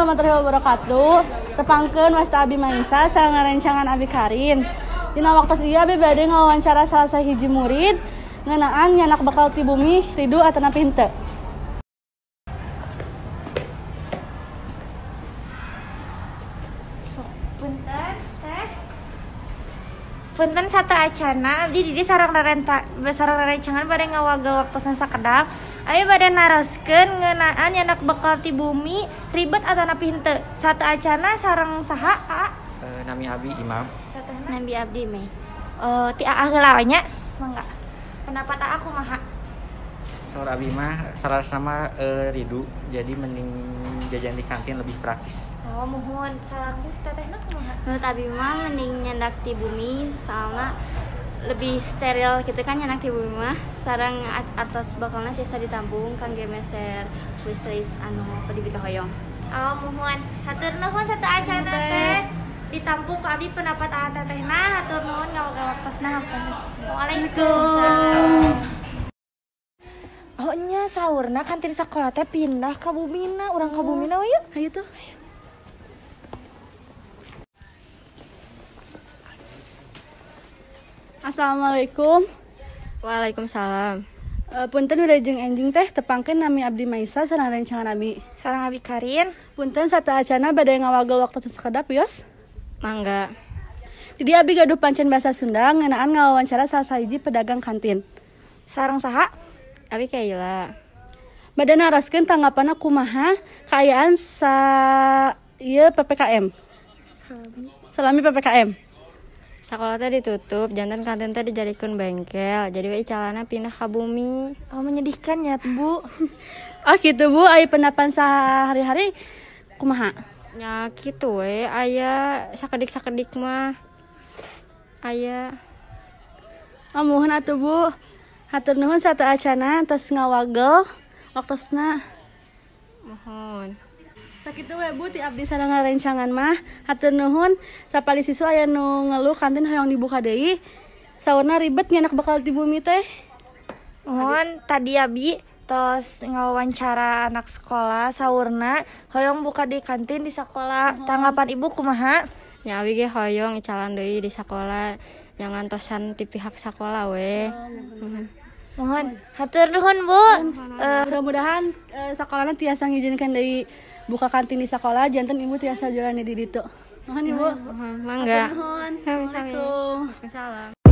warahmatullahi wabarakatuh. Tepangkeun wasta Abi Maisa sareng ngarencangan Abi Karin. Dina waktos ieu Abi bade ngawawancara salah sahiji murid ngeunaan nyanak bakal ti bumi ridu atanapi henteu. Punten satu acana abdi di sareng rerencangan bade ngawagel waktosna sakedap. Ayo bade naroskeun ngeunaan nyanak bakal ti bumi ribet atanapi henteu. Satu acana sareng saha? Nami Abi Imam. Nabi abdi meh. Ti aa heula nya. Mangga. Pendapat aa kumaha? Saur Abi mah sama ridu, jadi mending jajan di kantin lebih praktis. Oh, mohon salangut tetehna kumaha? Menurut Abi mah mending nyandak ti bumi soalna lebih steril gitu kan nyandak ti bumi mah sareng artos bakalna tiasa ditampung kangge meser wishlist anu pedi hoyong. Oh, mohon. Hatur nuhun satu acana teh ditampung ku abdi pendapat aa tetehna. Hatur nuhun ngawagel waktosna hampun. Waalaikumsalam. Oh nya saurna kantin sakola teh pindah ka Bumina, urang ka Bumina we yuk. Hayu tuh. Assalamualaikum. Waalaikumsalam. Punten wilujeng enjing teh tepangkeun nami Abdi Maisa sareng rencangan Abi. Sareng Abi Karin. Punten satu acana bade ngawagel waktu sakedap yos. Mangga. Jadi Abi gaduh pancen bahasa Sunda ngeunaan ngawawancara salah sahiji pedagang kantin. Sareng saha? Abi kaila. Bade naroskeun tanggapanna kumaha kaayaan ieu PPKM. Salami PPKM. Sakola teh ditutup, jantan kantin teh dijadikeun bengkel. Jadi we calana pindah ka bumi. Oh, menyedihkan ya, Bu. Oh gitu Bu, aya pendapan sehari-hari kumaha? Nya kitu we, aya sakedik-sakedik mah. Aya. Mohon atuh Bu. Hatur nuhun satu acana tos ngawagel waktosna. Mohon. Sakitu we Bu ti abdi sareng ngarencangan mah. Hatur nuhun sapali siswa aya nu ngeluh kantin hoyong dibuka deui. Saurna ribet nyanak bakal ti bumi teh. Mohon tadi Abi tos ngawawancara anak sekolah saurna hoyong buka di kantin di sekolah. Tanggapan Ibu kumaha? Nya abi ge hoyong icalan deui di sakola. Jangan tosan ti pihak sakola we. Mohon hatur nuhun Bu. Mudah-mudahan sakolana tiasa ngijinkeun deui buka kantin di sekolah, janten Ibu tiasa jualan di ditu. Mohon Ibu. Mangga. Hatur nuhun. Assalamualaikum. Waalaikumsalam.